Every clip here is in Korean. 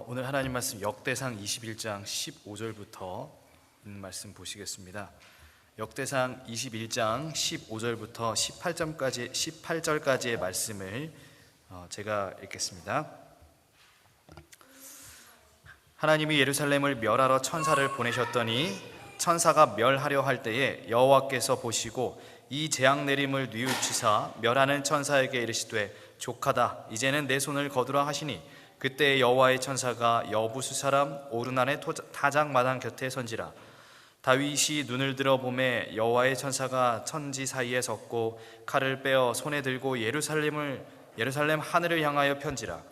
오늘 하나님 말씀 역대상 21장 15절부터 있는 말씀 보시겠습니다. 역대상 21장 15절부터 18절까지의 말씀을 제가 읽겠습니다. 하나님이 예루살렘을 멸하러 천사를 보내셨더니 천사가 멸하려 할 때에 여호와께서 보시고 이 재앙 내림을 뉘우치사 멸하는 천사에게 이르시되 족하다, 이제는 내 손을 거두라 하시니 그때 여호와의 천사가 여부수 사람 오르난의 타작 마당 곁에 선지라. 다윗이 눈을 들어 보매 여호와의 천사가 천지 사이에 섰고 칼을 빼어 손에 들고 예루살렘 하늘을 향하여 편지라.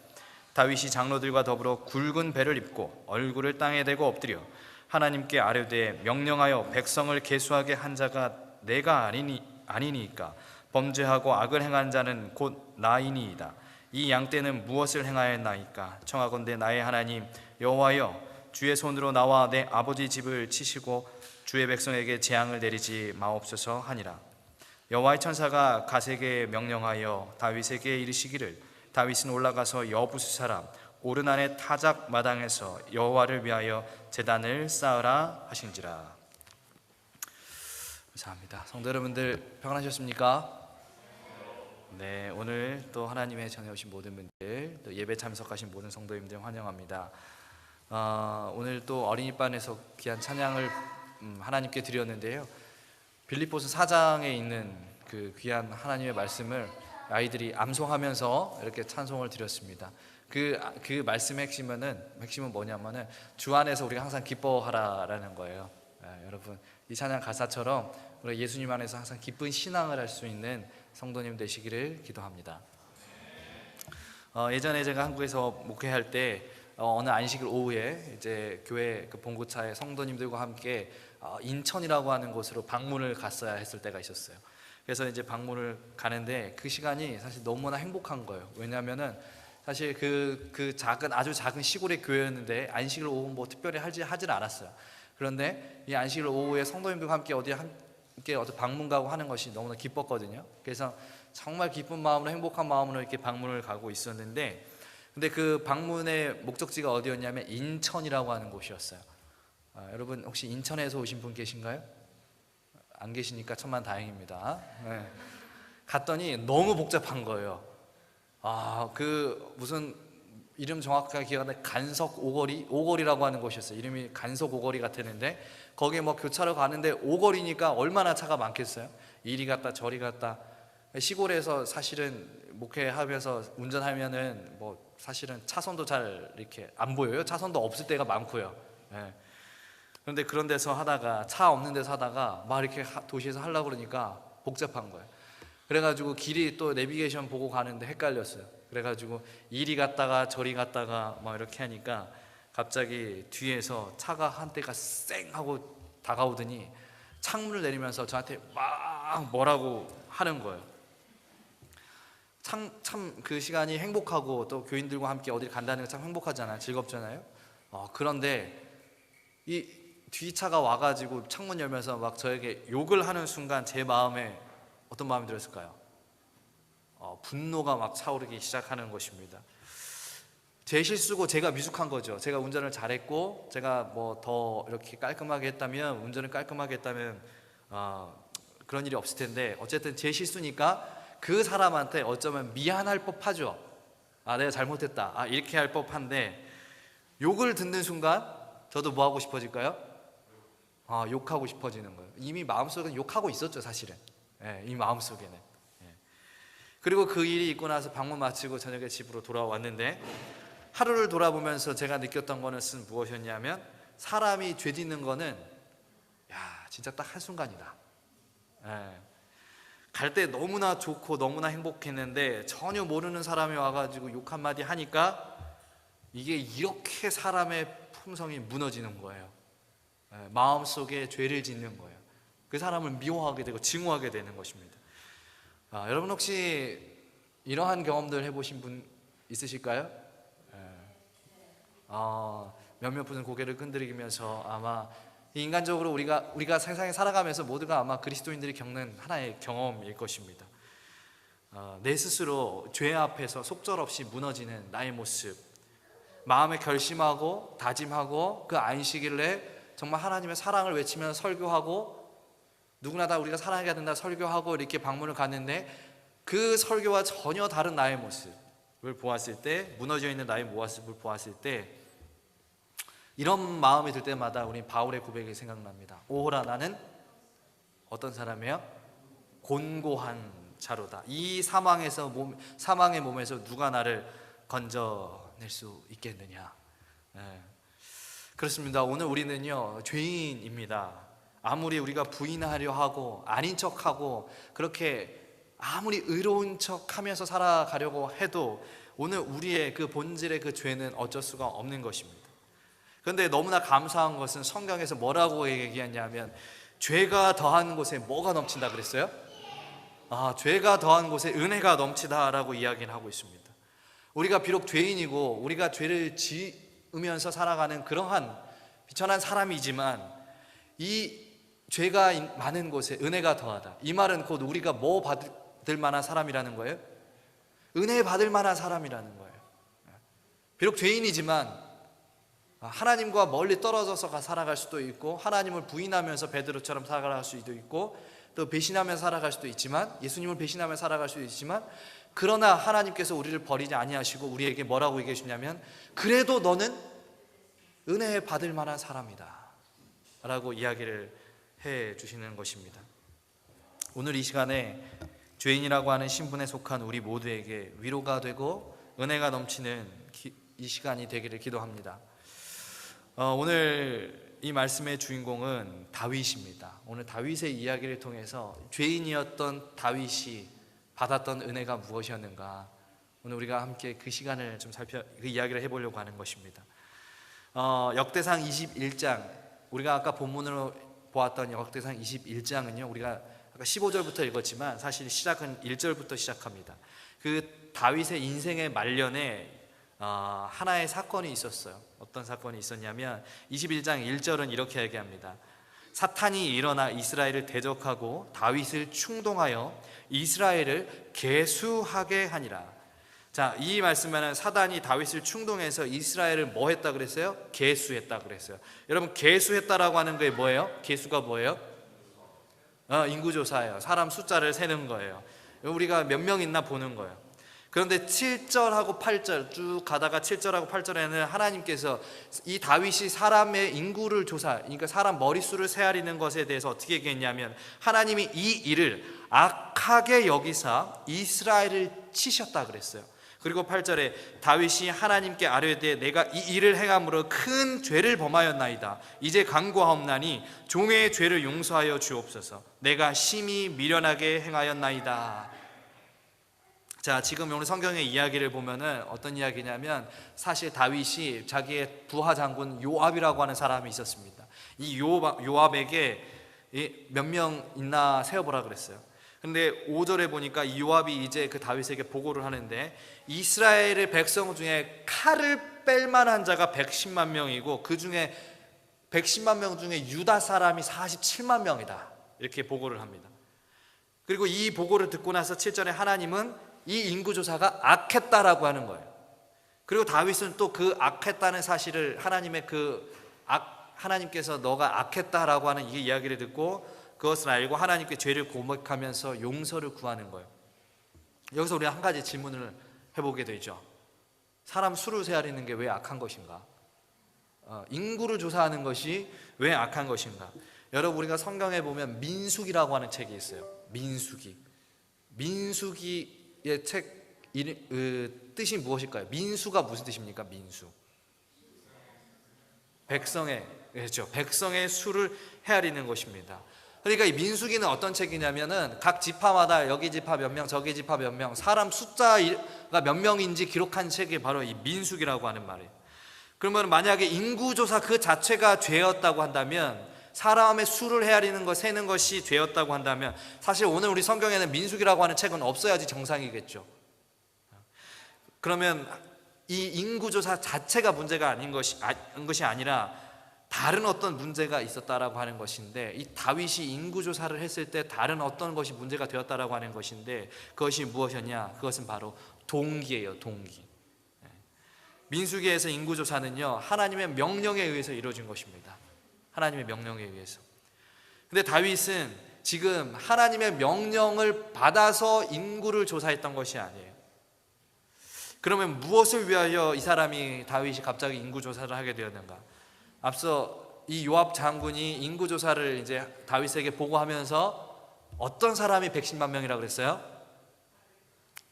다윗이 장로들과 더불어 굵은 배를 입고 얼굴을 땅에 대고 엎드려 하나님께 아뢰되 명령하여 백성을 계수하게 한 자가 내가 아니니까 범죄하고 악을 행한 자는 곧 나이니이다. 이 양떼는 무엇을 행하였나이까? 청하건대 나의 하나님 여호와여, 주의 손으로 나와 내 아버지 집을 치시고 주의 백성에게 재앙을 내리지 마옵소서 하니라. 여호와의 천사가 갓에게 명령하여 다윗에게 이르시기를 다윗은 올라가서 여부수 사람 오르난의 타작 마당에서 여호와를 위하여 제단을 쌓으라 하신지라. 감사합니다. 성도 여러분들 평안하셨습니까? 네, 오늘 또 하나님의 전에 오신 모든 분들, 또 예배 참석하신 모든 성도님들 환영합니다. 오늘 또 어린이반에서 귀한 찬양을 하나님께 드렸는데요. 빌립보서 4장에 있는 그 귀한 하나님의 말씀을 아이들이 암송하면서 이렇게 찬송을 드렸습니다. 그 말씀의 핵심은 뭐냐면은 주 안에서 우리가 항상 기뻐하라라는 거예요. 여러분, 이 찬양 가사처럼 우리 예수님 안에서 항상 기쁜 신앙을 할 수 있는 성도님 되시기를 기도합니다. 예전에 제가 한국에서 목회할 때 어느 안식일 오후에 이제 교회 그 봉고차에 성도님들과 함께 인천이라고 하는 곳으로 방문을 갔어야 했을 때가 있었어요. 그래서 이제 방문을 가는데 그 시간이 사실 너무나 행복한 거예요. 왜냐하면은 사실 아주 작은 시골의 교회였는데 안식일 오후 뭐 특별히 하질 않았어요. 그런데 이 안식일 오후에 성도님들과 함께 함께 방문 가고 하는 것이 너무나 기뻤거든요. 그래서 정말 기쁜 마음으로, 행복한 마음으로 이렇게 방문을 가고 있었는데, 근데 그 방문의 목적지가 어디였냐면 인천이라고 하는 곳이었어요. 여러분 혹시 인천에서 오신 분 계신가요? 안 계시니까 천만 다행입니다. 네. 갔더니 너무 복잡한 거예요. 무슨 이름 정확하게 기억 안 나는데 간석 오거리라고 하는 곳이었어요. 이름이 간석 오거리 같았는데 거기에 뭐 교차로 가는데 오거리니까 얼마나 차가 많겠어요. 이리 갔다 저리 갔다. 시골에서 사실은 목회하면서 운전하면은 뭐 사실은 차선도 잘 이렇게 안 보여요. 차선도 없을 때가 많고요. 네. 그런데 그런 데서 하다가, 차 없는 데서 하다가 막 이렇게 도시에서 하려고 그러니까 복잡한 거예요. 그래가지고 길이 또 내비게이션 보고 가는데 헷갈렸어요. 그래가지고 이리 갔다가 저리 갔다가 막 이렇게 하니까 갑자기 뒤에서 차가 한 대가 쌩 하고 다가오더니 창문을 내리면서 저한테 막 뭐라고 하는 거예요. 참 그 시간이 행복하고 또 교인들과 함께 어딜 간다는 게 참 행복하잖아요. 즐겁잖아요. 그런데 이 뒤차가 와가지고 창문 열면서 막 저에게 욕을 하는 순간 제 마음에 어떤 마음이 들었을까요? 분노가 막 차오르기 시작하는 것입니다. 제 실수고 제가 미숙한 거죠. 제가 운전을 잘했고 제가 뭐 더 이렇게 깔끔하게 했다면, 운전을 깔끔하게 했다면 그런 일이 없을 텐데, 어쨌든 제 실수니까 그 사람한테 어쩌면 미안할 법하죠. 내가 잘못했다, 이렇게 할 법한데, 욕을 듣는 순간 저도 뭐 하고 싶어질까요? 욕하고 싶어지는 거예요. 이미 마음속에는 욕하고 있었죠, 사실은. 이 마음속에는. 그리고 그 일이 있고 나서 방문 마치고 저녁에 집으로 돌아왔는데, 하루를 돌아보면서 제가 느꼈던 거는 무엇이었냐면, 사람이 죄 짓는 거는 진짜 딱 한순간이다. 갈 때 너무나 좋고 너무나 행복했는데 전혀 모르는 사람이 와가지고 욕 한마디 하니까 이게 이렇게 사람의 품성이 무너지는 거예요. 마음속에 죄를 짓는 거예요. 그 사람을 미워하게 되고 증오하게 되는 것입니다. 여러분 혹시 이러한 경험들 해보신 분 있으실까요? 몇몇 분은 고개를 끈드리면서 아마 인간적으로 우리가 세상에 살아가면서 모두가 아마 그리스도인들이 겪는 하나의 경험일 것입니다. 내 스스로 죄 앞에서 속절없이 무너지는 나의 모습, 마음에 결심하고 다짐하고 그 안식일에 정말 하나님의 사랑을 외치면서 설교하고, 누구나 다 우리가 사랑해야 된다 설교하고 이렇게 방문을 갔는데, 그 설교와 전혀 다른 나의 모습을 보았을 때, 무너져 있는 나의 모습을 보았을 때, 이런 마음이 들 때마다 우리 바울의 고백이 생각납니다. 오호라, 나는 어떤 사람이에요? 곤고한 자로다. 이 사망의 몸에서 누가 나를 건져낼 수 있겠느냐. 그렇습니다. 오늘 우리는요, 죄인입니다. 아무리 우리가 부인하려 하고 아닌 척하고 그렇게 아무리 의로운 척하면서 살아가려고 해도 오늘 우리의 그 본질의 그 죄는 어쩔 수가 없는 것입니다. 그런데 너무나 감사한 것은 성경에서 뭐라고 얘기했냐면, 죄가 더한 곳에 뭐가 넘친다 그랬어요? 죄가 더한 곳에 은혜가 넘치다라고 이야기를 하고 있습니다. 우리가 비록 죄인이고 우리가 죄를 지으면서 살아가는 그러한 비천한 사람이지만, 이 죄가 많은 곳에 은혜가 더하다, 이 말은 곧 우리가 뭐 받을 만한 사람이라는 거예요? 은혜 받을 만한 사람이라는 거예요. 비록 죄인이지만 하나님과 멀리 떨어져서 살아갈 수도 있고, 하나님을 부인하면서 베드로처럼 살아갈 수도 있고, 또 배신하며 살아갈 수도 있지만, 예수님을 배신하며 살아갈 수도 있지만, 그러나 하나님께서 우리를 버리지 아니하시고 우리에게 뭐라고 얘기해 주냐면, 그래도 너는 은혜 받을 만한 사람이다 라고 이야기를 해 주시는 것입니다. 오늘 이 시간에 죄인이라고 하는 신분에 속한 우리 모두에게 위로가 되고 은혜가 넘치는 이 시간이 되기를 기도합니다. 오늘 이 말씀의 주인공은 다윗입니다. 오늘 다윗의 이야기를 통해서 죄인이었던 다윗이 받았던 은혜가 무엇이었는가, 오늘 우리가 함께 그 시간을 좀 그 이야기를 해보려고 하는 것입니다. 역대상 21장, 우리가 아까 본문으로 보았던 역대상 21장은요, 우리가 아까 15절부터 읽었지만 사실 시작은 1절부터 시작합니다. 그 다윗의 인생의 말년에 하나의 사건이 있었어요. 어떤 사건이 있었냐면 21장 1절은 이렇게 얘기합니다. 사탄이 일어나 이스라엘을 대적하고 다윗을 충동하여 이스라엘을 계수하게 하니라. 자, 이 말씀에는 사단이 다윗을 충동해서 이스라엘을 뭐 했다 그랬어요? 계수했다 그랬어요. 여러분, 계수했다라고 하는 게 뭐예요? 계수가 뭐예요? 인구조사예요. 사람 숫자를 세는 거예요. 우리가 몇 명 있나 보는 거예요. 그런데 7절하고 8절 쭉 가다가 7절하고 8절에는 하나님께서 이 다윗이 사람의 인구를 그러니까 사람 머릿수를 세아리는 것에 대해서 어떻게 얘기했냐면, 하나님이 이 일을 악하게 여기사 이스라엘을 치셨다 그랬어요. 그리고 8절에 다윗이 하나님께 아뢰되 내가 이 일을 행함으로 큰 죄를 범하였나이다. 이제 간구하옵나니 종의 죄를 용서하여 주옵소서. 내가 심히 미련하게 행하였나이다. 자, 지금 오늘 성경의 이야기를 보면은 어떤 이야기냐면, 사실 다윗이 자기의 부하 장군 요압이라고 하는 사람이 있었습니다. 이 요압에게 몇 명 있나 세어보라 그랬어요. 근데 5절에 보니까 이 요압이 이제 그 다윗에게 보고를 하는데, 이스라엘의 백성 중에 칼을 뺄 만한 자가 110만 명이고 그 중에 110만 명 중에 유다 사람이 47만 명이다, 이렇게 보고를 합니다. 그리고 이 보고를 듣고 나서 7절에 하나님은 이 인구조사가 악했다라고 하는 거예요. 그리고 다윗은 또 그 악했다는 사실을 하나님께서 너가 악했다라고 하는 이 이야기를 듣고 그것을 알고 하나님께 죄를 고백하면서 용서를 구하는 거예요. 여기서 우리가 한 가지 질문을 해보게 되죠. 사람 수를 세아리는 게 왜 악한 것인가? 인구를 조사하는 것이 왜 악한 것인가? 여러분, 우리가 성경에 보면 민수기라고 하는 책이 있어요. 민수기의 책 뜻이 무엇일까요? 민수가 무슨 뜻입니까? 민수, 그렇죠. 백성의 수를 헤아리는 것입니다. 그러니까 이 민수기는 어떤 책이냐면은 각 지파마다 여기 지파 몇 명, 저기 지파 몇 명, 사람 숫자가 몇 명인지 기록한 책이 바로 이 민수기라고 하는 말이에요. 그러면 만약에 인구조사 그 자체가 죄였다고 한다면, 사람의 수를 헤아리는 것, 세는 것이 죄였다고 한다면, 사실 오늘 우리 성경에는 민수기라고 하는 책은 없어야지 정상이겠죠. 그러면 이 인구조사 자체가 문제가 아닌 것이 아니라 다른 어떤 문제가 있었다라고 하는 것인데, 이 다윗이 인구조사를 했을 때 다른 어떤 것이 문제가 되었다라고 하는 것인데, 그것이 무엇이었냐? 그것은 바로 동기예요. 동기. 민수기에서 인구조사는요, 하나님의 명령에 의해서 이루어진 것입니다. 하나님의 명령에 의해서. 근데 다윗은 지금 하나님의 명령을 받아서 인구를 조사했던 것이 아니에요. 그러면 무엇을 위하여 이 사람이, 다윗이 갑자기 인구조사를 하게 되었는가? 앞서 이 요압 장군이 인구조사를 이제 다윗에게 보고하면서 어떤 사람이 110만 명이라고 그랬어요?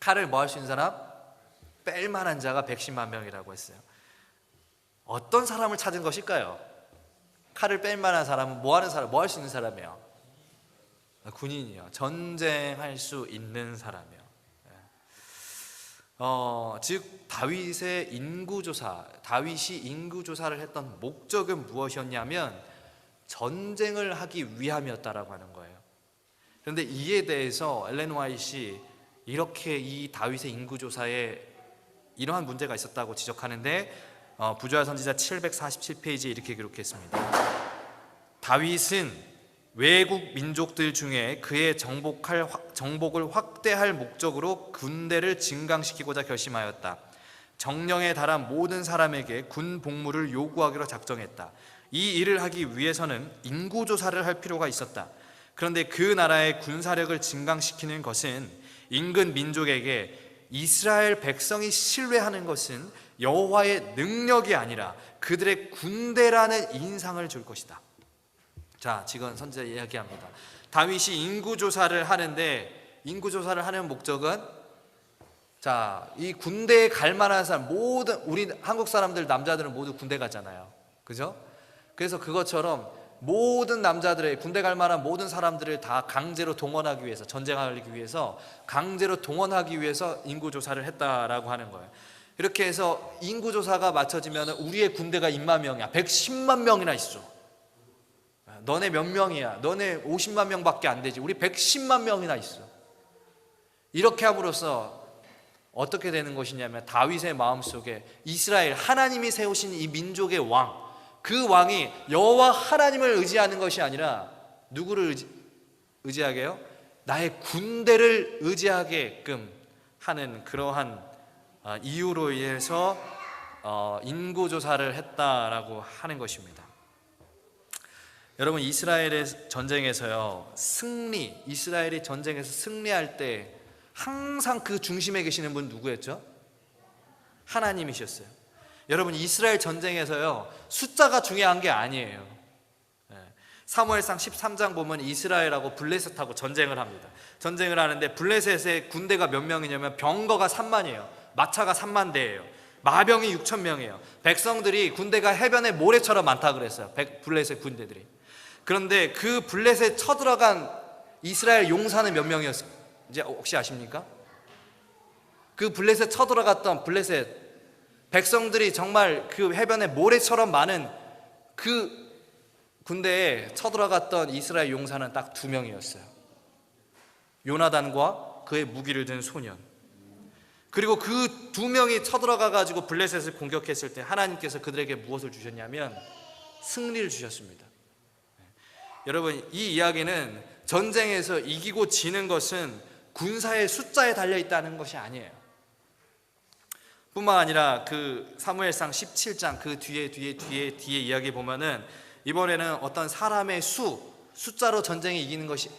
칼을 뭐 할 수 있는 사람? 뺄 만한 자가 110만 명이라고 했어요. 어떤 사람을 찾은 것일까요? 칼을 뺄 만한 사람은 뭐 하는 사람, 뭐 할 수 있는 사람이에요? 군인이요. 전쟁할 수 있는 사람이요. 즉 다윗의 인구조사, 다윗이 인구조사를 했던 목적은 무엇이었냐면 전쟁을 하기 위함이었다라고 하는 거예요. 그런데 이에 대해서 엘렌 화이트가 이렇게 이 다윗의 인구조사에 이러한 문제가 있었다고 지적하는데, 부조화 선지자 747페이지에 이렇게 기록했습니다. 다윗은 외국 민족들 중에 그의 정복을 확대할 목적으로 군대를 증강시키고자 결심하였다. 정령에 달한 모든 사람에게 군 복무를 요구하기로 작정했다. 이 일을 하기 위해서는 인구조사를 할 필요가 있었다. 그런데 그 나라의 군사력을 증강시키는 것은 인근 민족에게 이스라엘 백성이 신뢰하는 것은 여호와의 능력이 아니라 그들의 군대라는 인상을 줄 것이다. 자, 지금 선지자 이야기합니다. 다윗이 인구조사를 하는데, 인구조사를 하는 목적은, 자, 이 군대에 갈 만한 사람, 모든, 우리 한국 사람들, 남자들은 모두 군대 가잖아요. 그죠? 그래서 그것처럼 모든 남자들의, 군대 갈 만한 모든 사람들을 다 강제로 동원하기 위해서, 전쟁하기 위해서 강제로 동원하기 위해서 인구조사를 했다라고 하는 거예요. 이렇게 해서 인구조사가 맞춰지면 우리의 군대가 인만 명이야. 110만 명이나 있어. 너네 몇 명이야? 너네 50만 명밖에 안 되지. 우리 110만 명이나 있어. 이렇게 함으로써 어떻게 되는 것이냐면, 다윗의 마음속에 이스라엘, 하나님이 세우신 이 민족의 왕, 그 왕이 여호와 하나님을 의지하는 것이 아니라 누구를 의지하게 해요? 나의 군대를 의지하게끔 하는 그러한 이유로 인해서 인구조사를 했다라고 하는 것입니다. 여러분, 이스라엘의 전쟁에서요, 이스라엘이 전쟁에서 승리할 때 항상 그 중심에 계시는 분 누구였죠? 하나님이셨어요. 여러분, 이스라엘 전쟁에서요, 숫자가 중요한 게 아니에요. 사무엘상 13장 보면 이스라엘하고 블레셋하고 전쟁을 합니다. 전쟁을 하는데 블레셋의 군대가 몇 명이냐면 병거가 3만이에요. 마차가 3만 대예요. 마병이 6천 명이에요. 백성들이, 군대가 해변의 모래처럼 많다 그랬어요. 블레셋 군대들이. 그런데 그 블레셋 쳐들어간 이스라엘 용사는 몇 명이었어요? 이제 혹시 아십니까? 그 블레셋 쳐들어갔던 블레셋 백성들이 정말 그 해변에 모래처럼 많은 그 군대에 쳐들어갔던 이스라엘 용사는 딱 2명이었어요. 요나단과 그의 무기를 든 소년. 그리고 그 2명이 쳐들어가 가지고 블레셋을 공격했을 때 하나님께서 그들에게 무엇을 주셨냐면 승리를 주셨습니다. 여러분, 이 이야기는 전쟁에서 이기고 지는 것은 군사의 숫자에 달려있다는 것이 아니에요. 뿐만 아니라 그 사무엘상 17장 그 뒤에 이야기 보면은, 이번에는 어떤 사람의 숫자로 전쟁에 이기는 것이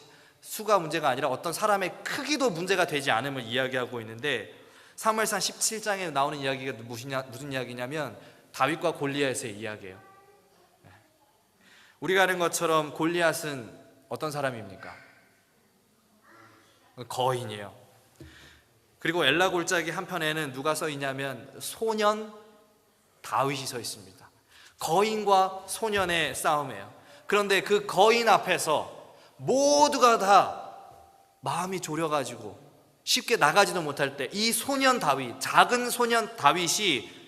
수가 문제가 아니라 어떤 사람의 크기도 문제가 되지 않음을 이야기하고 있는데, 사무엘상 17장에 나오는 이야기가 무슨 이야기냐면 다윗과 골리앗의 이야기예요. 우리가 아는 것처럼 골리앗은 어떤 사람입니까? 거인이에요. 그리고 엘라 골짜기 한편에는 누가 써 있냐면 소년 다윗이 서 있습니다. 거인과 소년의 싸움이에요. 그런데 그 거인 앞에서 모두가 다 마음이 졸여가지고 쉽게 나가지도 못할 때 이 소년 다윗, 작은 소년 다윗이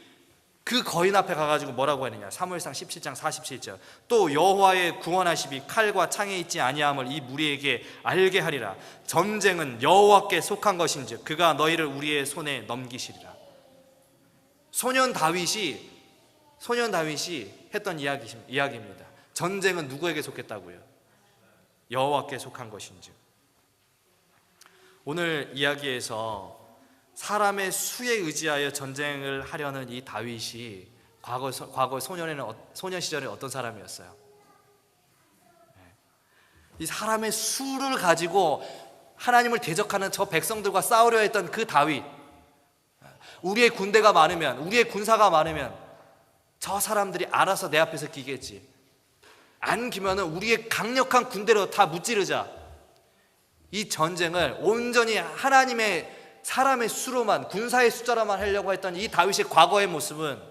그 거인 앞에 가가지고 뭐라고 하느냐? 사무엘상 17장 47절. 또 여호와의 구원하심이 칼과 창에 있지 아니함을 이 무리에게 알게 하리라. 전쟁은 여호와께 속한 것인즉 그가 너희를 우리의 손에 넘기시리라. 소년 다윗이 했던 이야기입니다. 전쟁은 누구에게 속했다고요? 여호와께 속한 것인즉. 오늘 이야기에서 사람의 수에 의지하여 전쟁을 하려는 이 다윗이 과거 소년 시절에 어떤 사람이었어요? 이 사람의 수를 가지고 하나님을 대적하는 저 백성들과 싸우려 했던 그 다윗, 우리의 군대가 많으면, 우리의 군사가 많으면 저 사람들이 알아서 내 앞에서 기겠지, 안 기면은 우리의 강력한 군대로 다 무찌르자. 이 전쟁을 온전히 하나님의 사람의 수로만, 군사의 숫자로만 하려고 했던 이 다윗의 과거의 모습은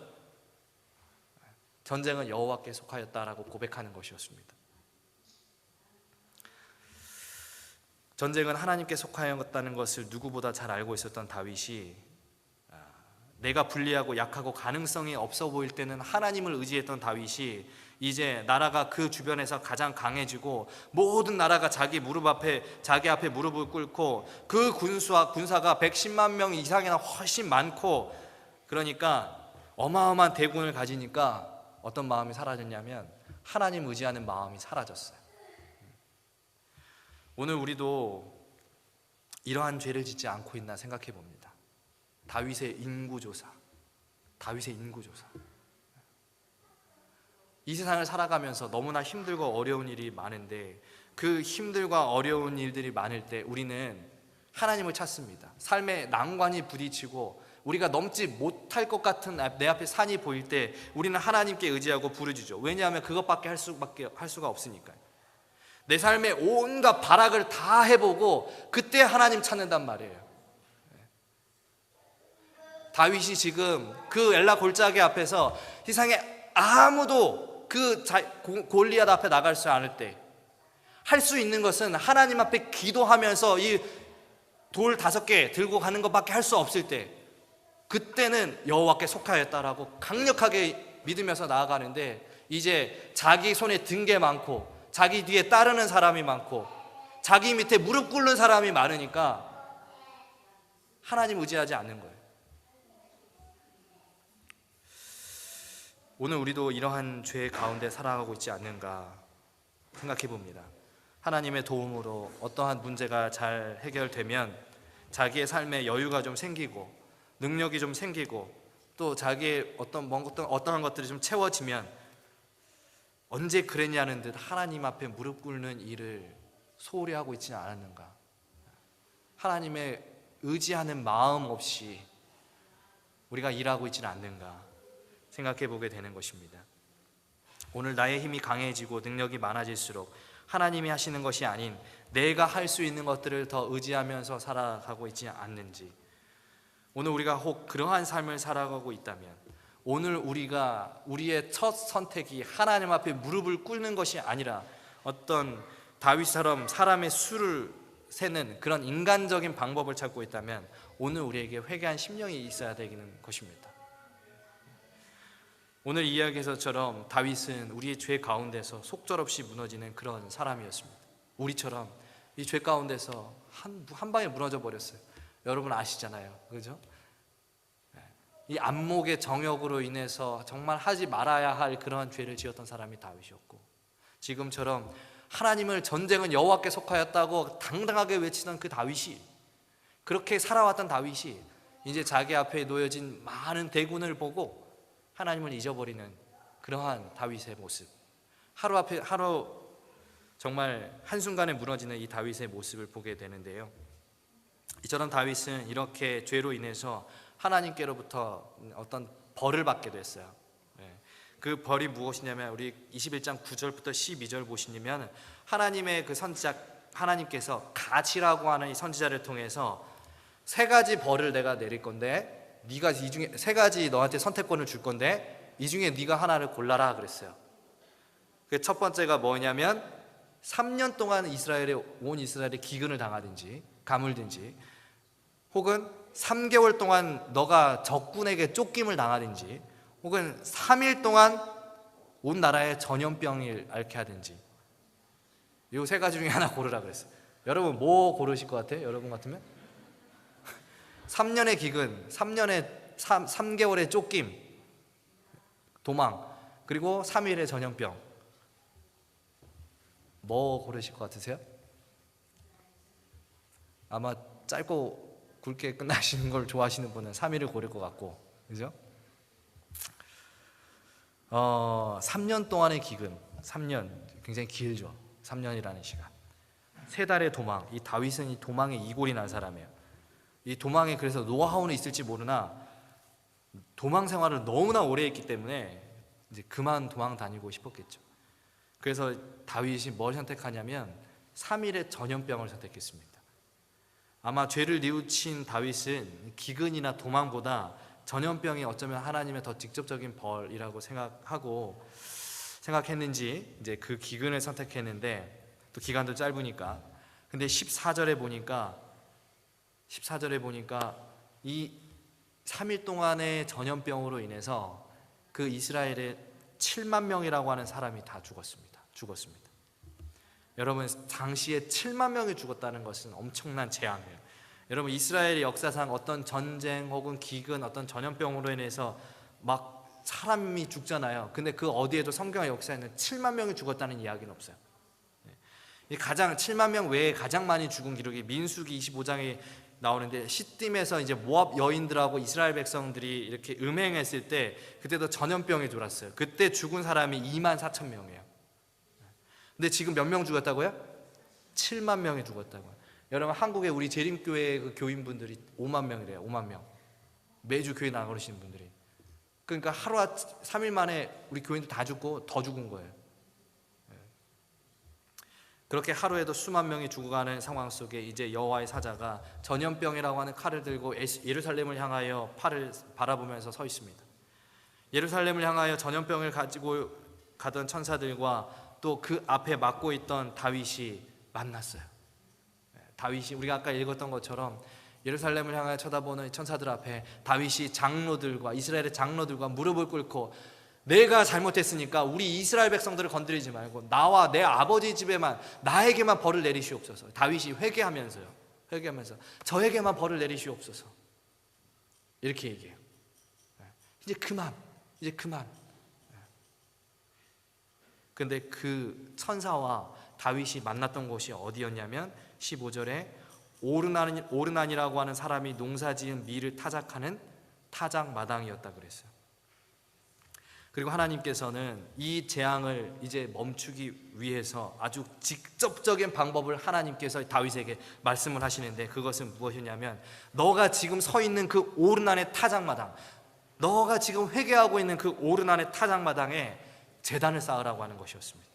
전쟁은 여호와께 속하였다라고 고백하는 것이었습니다. 전쟁은 하나님께 속하였다는 것을 누구보다 잘 알고 있었던 다윗이 내가 불리하고 약하고 가능성이 없어 보일 때는 하나님을 의지했던 다윗이 이제 나라가 그 주변에서 가장 강해지고 모든 나라가 자기 앞에 무릎을 꿇고 그 군사가 110만 명 이상이나 훨씬 많고, 그러니까 어마어마한 대군을 가지니까 어떤 마음이 사라졌냐면 하나님 의지하는 마음이 사라졌어요. 오늘 우리도 이러한 죄를 짓지 않고 있나 생각해 봅니다. 다윗의 인구조사. 이 세상을 살아가면서 너무나 힘들고 어려운 일이 많은데 그 힘들과 어려운 일들이 많을 때 우리는 하나님을 찾습니다. 삶의 난관이 부딪히고 우리가 넘지 못할 것 같은 내 앞에 산이 보일 때 우리는 하나님께 의지하고 부르짖죠. 왜냐하면 그것밖에 할 수가 없으니까요. 내 삶의 온갖 발악을 다 해보고 그때 하나님 찾는단 말이에요. 다윗이 지금 그 엘라 골짜기 앞에서 세상에 아무도 그 골리앗 앞에 나갈 수 않을 때 할 수 있는 것은 하나님 앞에 기도하면서 이 돌 5개 들고 가는 것밖에 할 수 없을 때, 그때는 여호와께 속하였다라고 강력하게 믿으면서 나아가는데, 이제 자기 손에 든 게 많고 자기 뒤에 따르는 사람이 많고 자기 밑에 무릎 꿇는 사람이 많으니까 하나님 의지하지 않는 거예요. 오늘 우리도 이러한 죄 가운데 살아가고 있지 않는가 생각해 봅니다. 하나님의 도움으로 어떠한 문제가 잘 해결되면 자기의 삶에 여유가 좀 생기고 능력이 좀 생기고 또 자기의 어떠한 것들이 좀 채워지면 언제 그랬냐는 듯 하나님 앞에 무릎 꿇는 일을 소홀히 하고 있지는 않았는가. 하나님의 의지하는 마음 없이 우리가 일하고 있지는 않는가 생각해 보게 되는 것입니다. 오늘 나의 힘이 강해지고 능력이 많아질수록 하나님이 하시는 것이 아닌 내가 할 수 있는 것들을 더 의지하면서 살아가고 있지 않는지, 오늘 우리가 혹 그러한 삶을 살아가고 있다면 오늘 우리의 첫 선택이 하나님 앞에 무릎을 꿇는 것이 아니라 어떤 다윗처럼 사람의 수를 세는 그런 인간적인 방법을 찾고 있다면 오늘 우리에게 회개한 심령이 있어야 되는 것입니다. 오늘 이야기에서처럼 다윗은 우리의 죄 가운데서 속절없이 무너지는 그런 사람이었습니다. 우리처럼 이 죄 가운데서 한 방에 무너져 버렸어요. 여러분 아시잖아요, 그죠? 이 안목의 정욕으로 인해서 정말 하지 말아야 할 그러한 죄를 지었던 사람이 다윗이었고, 지금처럼 하나님을 전쟁은 여호와께 속하였다고 당당하게 외치던 그 다윗이, 그렇게 살아왔던 다윗이 이제 자기 앞에 놓여진 많은 대군을 보고 하나님을 잊어버리는 그러한 다윗의 모습, 하루 정말 한순간에 무너지는 이 다윗의 모습을 보게 되는데요. 이처럼 다윗은 이렇게 죄로 인해서 하나님께로부터 어떤 벌을 받게 됐어요. 그 벌이 무엇이냐면 우리 21장 9절부터 12절 보시면 하나님의 그 선지자, 하나님께서 갓이라고 하는 이 선지자를 통해서 3가지 벌을 내가 내릴 건데 네가 이 중에 3가지 너한테 선택권을 줄 건데 이 중에 네가 하나를 골라라 그랬어요. 그 첫 번째가 뭐냐면 3년 동안 온 이스라엘에 기근을 당하든지 가물든지, 혹은 3개월 동안 너가 적군에게 쫓김을 당하든지, 혹은 3일 동안 온 나라에 전염병을 앓게 하든지, 이 3가지 중에 하나 고르라 그랬어요. 여러분 뭐 고르실 것 같아요? 여러분 같으면? 3년의 기근, 3개월의 쫓김, 도망, 그리고 3일의 전염병. 뭐 고르실 것 같으세요? 아마 짧고 굵게 끝나시는 걸 좋아하시는 분은 3일을 고를 것 같고, 그죠? 3년 동안의 기근, 3년 굉장히 길죠. 3년이라는 시간. 3달의 도망. 이 다윗은 이 도망에 이골이 난 사람이에요. 이 도망에 그래서 노하우는 있을지 모르나 도망 생활을 너무나 오래 했기 때문에 이제 그만 도망 다니고 싶었겠죠. 그래서 다윗이 뭘 선택하냐면 3일의 전염병을 선택했습니다. 아마 죄를 뉘우친 다윗은 기근이나 도망보다 전염병이 어쩌면 하나님의 더 직접적인 벌이라고 생각했는지 이제 그 기근을 선택했는데, 또 기간도 짧으니까. 근데 14절에 보니까 이 3일 동안의 전염병으로 인해서 그 이스라엘의 7만 명이라고 하는 사람이 다 죽었습니다. 여러분, 당시에 7만 명이 죽었다는 것은 엄청난 재앙이에요. 여러분, 이스라엘의 역사상 어떤 전쟁 혹은 기근, 어떤 전염병으로 인해서 막 사람이 죽잖아요. 근데 그 어디에도 성경의 역사에는 7만 명이 죽었다는 이야기는 없어요. 가장 7만 명 외에 가장 많이 죽은 기록이 민수기 25장에 나오는데, 시딤에서 이제 모압 여인들하고 이스라엘 백성들이 이렇게 음행했을 때 그때도 전염병이 돌았어요. 그때 죽은 사람이 2만 4천 명이에요. 근데 지금 몇 명 죽었다고요? 7만 명이 죽었다고요. 여러분, 한국의 우리 재림교회 그 교인분들이 5만 명이래요. 5만 명. 매주 교회 나가시는 분들이. 그러니까 하루 3일 만에 우리 교인들 다 죽고 더 죽은 거예요. 그렇게 하루에도 수만 명이 죽어가는 상황 속에 이제 여호와의 사자가 전염병이라고 하는 칼을 들고 예루살렘을 향하여 팔을 바라보면서 서 있습니다. 예루살렘을 향하여 전염병을 가지고 가던 천사들과 또 그 앞에 맡고 있던 다윗이 만났어요. 다윗이 우리가 아까 읽었던 것처럼 예루살렘을 향하여 쳐다보는 천사들 앞에 다윗이 장로들과 이스라엘의 장로들과 무릎을 꿇고, 내가 잘못했으니까 우리 이스라엘 백성들을 건드리지 말고 나와 내 아버지 집에만, 나에게만 벌을 내리시옵소서. 다윗이 회개하면서 저에게만 벌을 내리시옵소서, 이렇게 얘기해요. 이제 그만. 근데 그 천사와 다윗이 만났던 곳이 어디였냐면 15절에 오르난이라고 하는 사람이 농사지은 밀을 타작하는 타작마당이었다 그랬어요. 그리고 하나님께서는 이 재앙을 이제 멈추기 위해서 아주 직접적인 방법을 하나님께서 다윗에게 말씀을 하시는데, 그것은 무엇이냐면 너가 지금 서 있는 그 오르난의 타작마당, 너가 지금 회개하고 있는 그 오르난의 타작마당에 제단을 쌓으라고 하는 것이었습니다.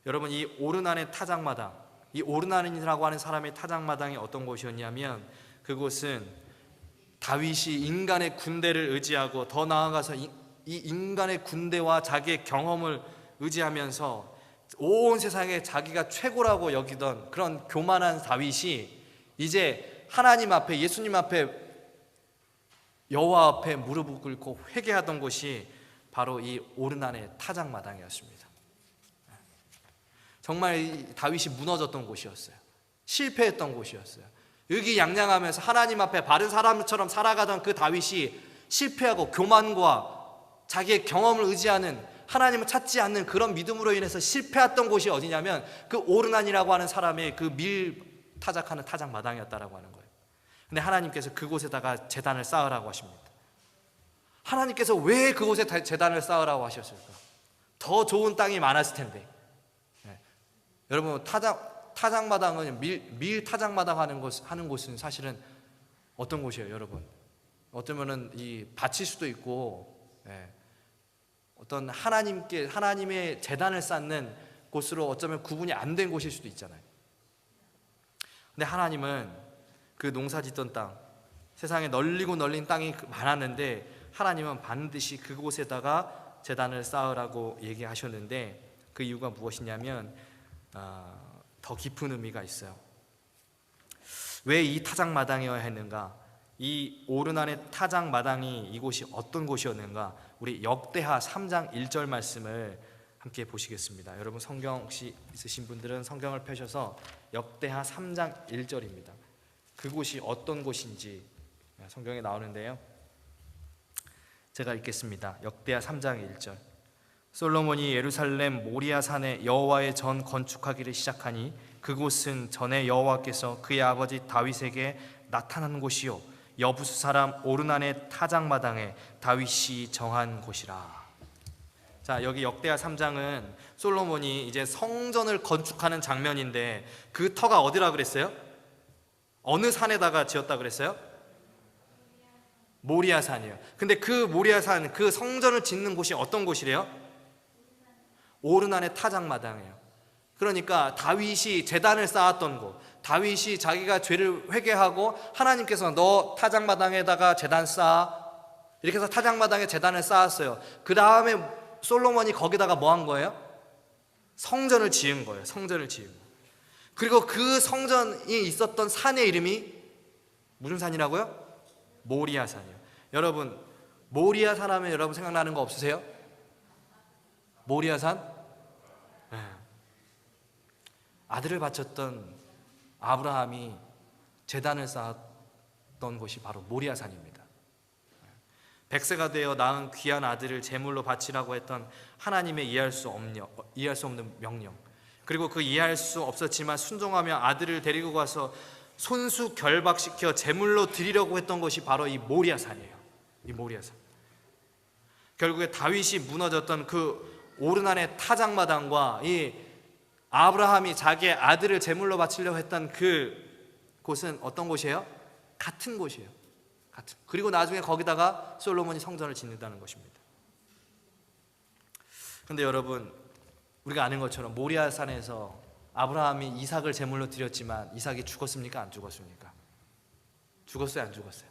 여러분, 이 오르난의 타작마당, 이 오르난이라고 하는 사람의 타작마당이 어떤 곳이었냐면, 그곳은 다윗이 인간의 군대를 의지하고 더 나아가서 이 인간의 군대와 자기의 경험을 의지하면서 온 세상에 자기가 최고라고 여기던 그런 교만한 다윗이 이제 하나님 앞에, 예수님 앞에, 여호와 앞에 무릎을 꿇고 회개하던 곳이 바로 이 오르난의 타작마당이었습니다. 정말 다윗이 무너졌던 곳이었어요. 실패했던 곳이었어요. 의기양양하면서 하나님 앞에 바른 사람처럼 살아가던 그 다윗이 실패하고 교만과 자기의 경험을 의지하는, 하나님을 찾지 않는 그런 믿음으로 인해서 실패했던 곳이 어디냐면 그 오르난이라고 하는 사람의 그 밀 타작하는 타작마당이었다라고 하는 거예요. 근데 하나님께서 그곳에다가 제단을 쌓으라고 하십니다. 하나님께서 왜 그곳에 제단을 쌓으라고 하셨을까? 더 좋은 땅이 많았을 텐데. 여러분, 타작마당은 밀 타작마당 하는 곳은 사실은 어떤 곳이에요, 여러분? 어쩌면은 이 밭일 수도 있고, 어떤 하나님의 제단을 쌓는 곳으로 어쩌면 구분이 안 된 곳일 수도 있잖아요. 근데 하나님은 그 농사짓던 땅, 세상에 널리고 널린 땅이 많았는데 하나님은 반드시 그곳에다가 제단을 쌓으라고 얘기하셨는데, 그 이유가 무엇이냐면 더 깊은 의미가 있어요. 왜 이 타작마당이어야 했는가? 이 오르난의 타작마당이 이곳이 어떤 곳이었는가? 우리 역대하 3장 1절 말씀을 함께 보시겠습니다. 여러분, 성경 혹시 있으신 분들은 성경을 펴셔서 역대하 3장 1절입니다. 그곳이 어떤 곳인지 성경에 나오는데요, 제가 읽겠습니다. 역대하 3장 1절. 솔로몬이 예루살렘 모리아 산에 여호와의 전 건축하기를 시작하니 그곳은 전에 여호와께서 그의 아버지 다윗에게 나타난 곳이요 여부수 사람 오르난의 타작마당에 다윗이 정한 곳이라. 자, 여기 역대하 3장은 솔로몬이 이제 성전을 건축하는 장면인데 그 터가 어디라 그랬어요? 어느 산에다가 지었다 그랬어요? 모리아산이에요. 근데 그 모리아산, 그 성전을 짓는 곳이 어떤 곳이래요? 오르난의 타작마당이에요. 그러니까 다윗이 제단을 쌓았던 곳, 다윗이 자기가 죄를 회개하고 하나님께서 너 타작마당에다가 제단 쌓아, 이렇게 해서 타작마당에 제단을 쌓았어요. 그 다음에 솔로몬이 거기다가 뭐 한 거예요? 성전을 지은 거예요. 성전을 지은 거. 그리고 그 성전이 있었던 산의 이름이 무슨 산이라고요? 모리아산이요. 여러분, 모리아산 하면 여러분 생각나는 거 없으세요? 모리아산? 네. 아들을 바쳤던 아브라함이 제단을 쌓았던 곳이 바로 모리아산입니다. 백세가 되어 낳은 귀한 아들을 제물로 바치라고 했던 하나님의 이해할 수 없는 명령, 그리고 그 이해할 수 없었지만 순종하며 아들을 데리고 가서 손수 결박시켜 제물로 드리려고 했던 것이 바로 이 모리아산이에요. 이 모리아산. 결국에 다윗이 무너졌던 그 오르난의 타작마당과 이 아브라함이 자기의 아들을 제물로 바치려고 했던 그 곳은 어떤 곳이에요? 같은 곳이에요. 같은. 그리고 나중에 거기다가 솔로몬이 성전을 짓는다는 것입니다. 그런데 여러분, 우리가 아는 것처럼 모리아산에서 아브라함이 이삭을 제물로 드렸지만 이삭이 죽었습니까? 안 죽었습니까? 죽었어요? 안 죽었어요?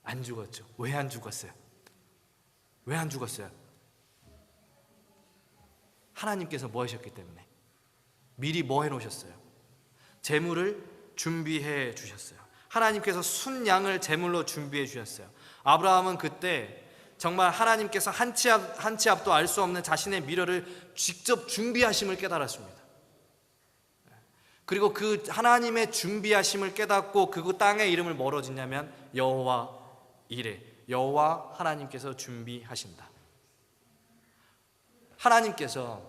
안 죽었죠. 왜 안 죽었어요? 왜 안 죽었어요? 하나님께서 뭐 하셨기 때문에? 미리 뭐 해놓으셨어요? 제물을 준비해 주셨어요. 하나님께서 순양을 제물로 준비해 주셨어요. 아브라함은 그때 정말 하나님께서 한 치 앞도 알 수 없는 자신의 미래를 직접 준비하심을 깨달았습니다. 그리고 그 하나님의 준비하심을 깨닫고 그 땅의 이름을 뭐로 짓냐면 여호와 이레, 여호와 하나님께서 준비하신다. 하나님께서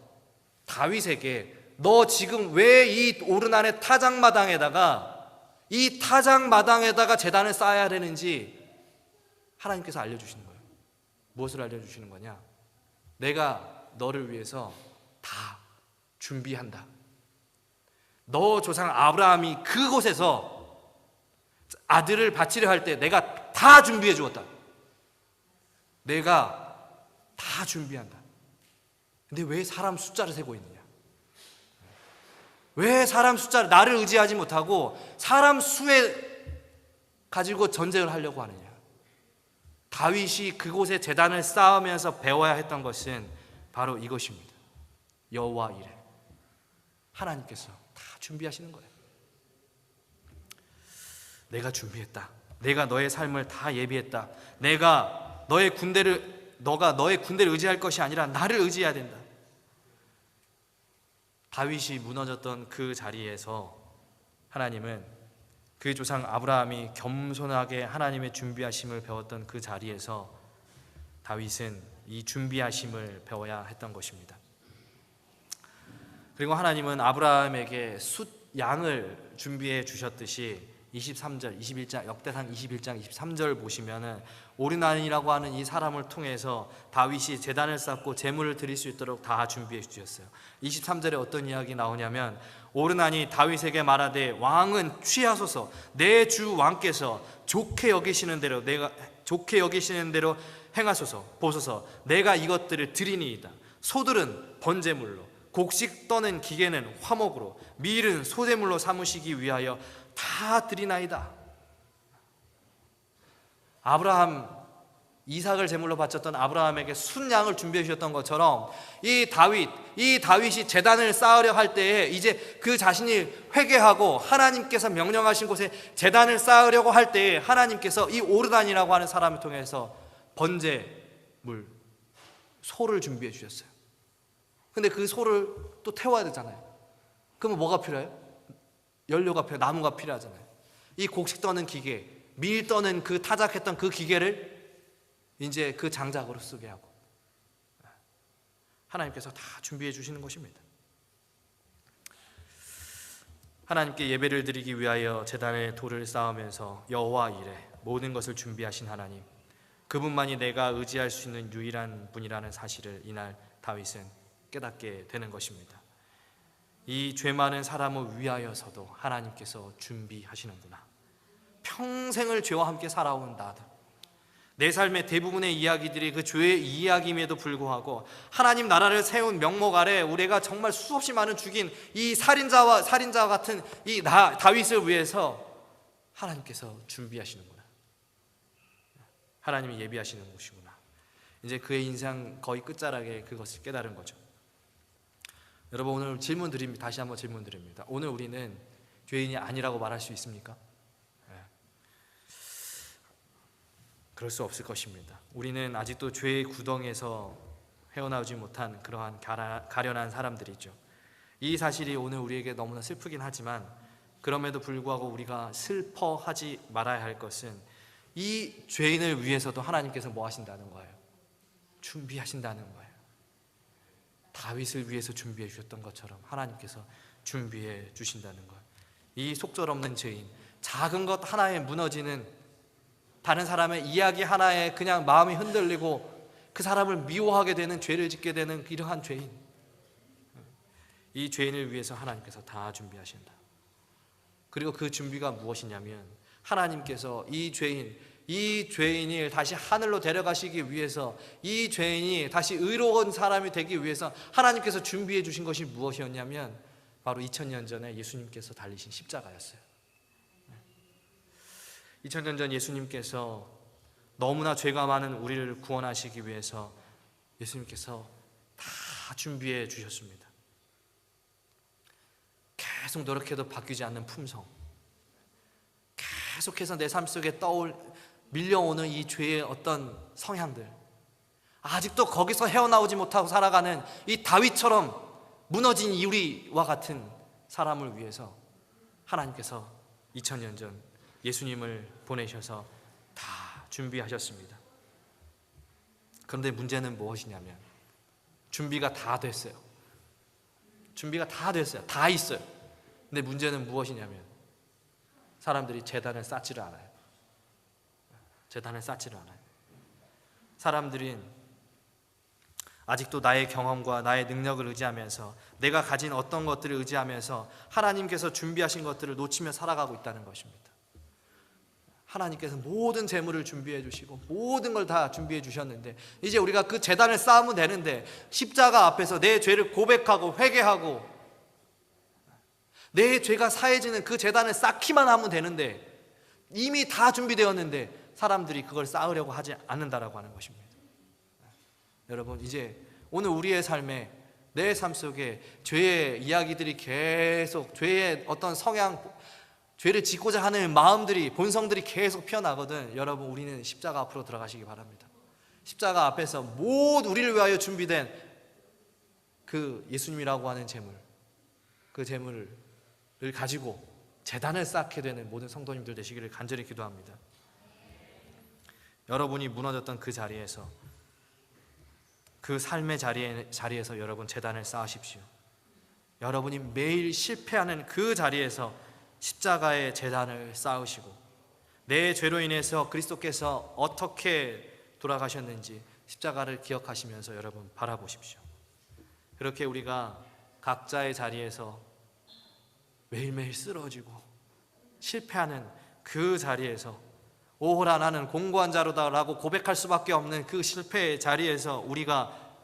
다윗에게 너 지금 왜 이 오르난의 타작마당에다가 제단을 쌓아야 되는지 하나님께서 알려주시는 거예요. 무엇을 알려주시는 거냐? 내가 너를 위해서 다 준비한다. 너 조상 아브라함이 그곳에서 아들을 바치려 할 때 내가 다 준비해 주었다. 내가 다 준비한다. 근데 왜 사람 숫자를 세고 있느냐? 왜 사람 숫자를, 나를 의지하지 못하고 사람 수에 가지고 전쟁을 하려고 하느냐? 다윗이 그곳에 제단을 쌓으면서 배워야 했던 것은 바로 이것입니다. 여호와 이레, 하나님께서 다 준비하시는 거예요. 내가 준비했다. 내가 너의 삶을 다 예비했다. 너가 너의 군대를 의지할 것이 아니라 나를 의지해야 된다. 다윗이 무너졌던 그 자리에서 하나님은 그 조상 아브라함이 겸손하게 하나님의 준비하심을 배웠던 그 자리에서 다윗은 이 준비하심을 배워야 했던 것입니다. 그리고 하나님은 아브라함에게 숫양을 준비해 주셨듯이 23절, 21장, 역대상 21장 23절 보시면은 오르난이라고 하는 이 사람을 통해서 다윗이 제단을 쌓고 제물을 드릴 수 있도록 다 준비해 주셨어요. 23절에 어떤 이야기 나오냐면 오르난이 다윗에게 말하되 왕은 취하소서, 내 주 왕께서 좋게 여기시는 대로 행하소서. 보소서, 내가 이것들을 드리니이다. 소들은 번제물로, 곡식 떠는 기계는 화목으로, 밀은 소제물로 삼으시기 위하여 다 드리나이다. 아브라함, 이삭을 제물로 바쳤던 아브라함에게 순양을 준비해 주셨던 것처럼 이 다윗이 제단을 쌓으려 할 때에 이제 그 자신이 회개하고 하나님께서 명령하신 곳에 제단을 쌓으려고 할 때에 하나님께서 이 오르난이라고 하는 사람을 통해서 번제물, 소를 준비해 주셨어요. 근데 그 소를 또 태워야 되잖아요. 그러면 뭐가 필요해요? 연료가 필요해요. 나무가 필요하잖아요. 이 곡식 떠는 기계, 밀 떠는 그 타작했던 그 기계를 이제 그 장작으로 쓰게 하고 하나님께서 다 준비해 주시는 것입니다. 하나님께 예배를 드리기 위하여 제단에 돌을 쌓으면서 여호와 이레 모든 것을 준비하신 하나님, 그분만이 내가 의지할 수 있는 유일한 분이라는 사실을 이날 다윗은 깨닫게 되는 것입니다. 이 죄 많은 사람을 위하여서도 하나님께서 준비하시는구나. 평생을 죄와 함께 살아온 나도, 내 삶의 대부분의 이야기들이 그 죄의 이야기임에도 불구하고 하나님 나라를 세운 명목 아래 우리가 정말 수없이 많은 죽인 이 살인자와 같은 이 다윗을 위해서 하나님께서 준비하시는구나. 하나님이 예비하시는 곳이구나. 이제 그의 인생 거의 끝자락에 그것을 깨달은 거죠. 여러분, 오늘 질문 드립니다. 다시 한번 질문 드립니다. 오늘 우리는 죄인이 아니라고 말할 수 있습니까? 그럴 수 없을 것입니다. 우리는 아직도 죄의 구덩이에서 헤어나오지 못한 그러한 가련한 사람들이죠. 이 사실이 오늘 우리에게 너무나 슬프긴 하지만, 그럼에도 불구하고 우리가 슬퍼하지 말아야 할 것은 이 죄인을 위해서도 하나님께서 뭐 하신다는 거예요? 준비하신다는 거예요. 다윗을 위해서 준비해 주셨던 것처럼 하나님께서 준비해 주신다는 거예요. 이 속절없는 죄인, 작은 것 하나에 무너지는, 다른 사람의 이야기 하나에 그냥 마음이 흔들리고 그 사람을 미워하게 되는, 죄를 짓게 되는 이러한 죄인, 이 죄인을 위해서 하나님께서 다 준비하신다. 그리고 그 준비가 무엇이냐면, 하나님께서 이 죄인이 다시 하늘로 데려가시기 위해서, 이 죄인이 다시 의로운 사람이 되기 위해서 하나님께서 준비해 주신 것이 무엇이었냐면 바로 2000년 전에 예수님께서 달리신 십자가였어요. 2000년 전 예수님께서 너무나 죄가 많은 우리를 구원하시기 위해서 예수님께서 다 준비해 주셨습니다. 계속 노력해도 바뀌지 않는 품성, 계속해서 내 삶 속에 밀려오는 이 죄의 어떤 성향들, 아직도 거기서 헤어나오지 못하고 살아가는 이 다윗처럼 무너진 우리와 같은 사람을 위해서 하나님께서 2000년 전 예수님을 보내셔서 다 준비하셨습니다. 그런데 문제는 무엇이냐면, 준비가 다 됐어요. 준비가 다 됐어요. 다 있어요. 근데 문제는 무엇이냐면, 사람들이 제단을 쌓지를 않아요. 제단을 쌓지를 않아요. 사람들은 아직도 나의 경험과 나의 능력을 의지하면서, 내가 가진 어떤 것들을 의지하면서 하나님께서 준비하신 것들을 놓치며 살아가고 있다는 것입니다. 하나님께서 모든 재물을 준비해 주시고 모든 걸 다 준비해 주셨는데, 이제 우리가 그 제단을 쌓으면 되는데, 십자가 앞에서 내 죄를 고백하고 회개하고 내 죄가 사해지는 그 제단을 쌓기만 하면 되는데, 이미 다 준비되었는데 사람들이 그걸 쌓으려고 하지 않는다라고 하는 것입니다. 여러분, 이제 오늘 우리의 삶에, 내 삶 속에 죄의 이야기들이 계속, 죄의 어떤 성향, 죄를 짓고자 하는 마음들이, 본성들이 계속 피어나거든. 여러분, 우리는 십자가 앞으로 들어가시기 바랍니다. 십자가 앞에서 모두 우리를 위하여 준비된 그 예수님이라고 하는 재물, 그 재물을 가지고 제단을 쌓게 되는 모든 성도님들 되시기를 간절히 기도합니다. 여러분이 무너졌던 그 자리에서, 그 삶의 자리에서 여러분 제단을 쌓으십시오. 여러분이 매일 실패하는 그 자리에서 십자가의 제단을 쌓으시고, 내 죄로 인해서 그리스도께서 어떻게 돌아가셨는지 십자가를 기억하시면서 여러분 바라보십시오. 그렇게 우리가 각자의 자리에서 매일매일 쓰러지고 실패하는 그 자리에서, 오호라 나는 공고한 자로다라고 고백할 수밖에 없는 그 실패의 자리에서 우리가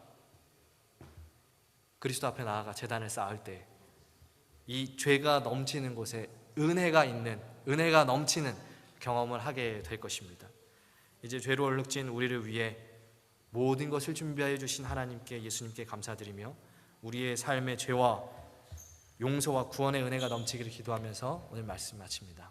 그리스도 앞에 나아가 제단을 쌓을 때, 이 죄가 넘치는 곳에 은혜가 넘치는 경험을 하게 될 것입니다. 이제 죄로 얼룩진 우리를 위해 모든 것을 준비하여 주신 하나님께, 예수님께 감사드리며 우리의 삶의 죄와 용서와 구원의 은혜가 넘치기를 기도하면서 오늘 말씀 마칩니다.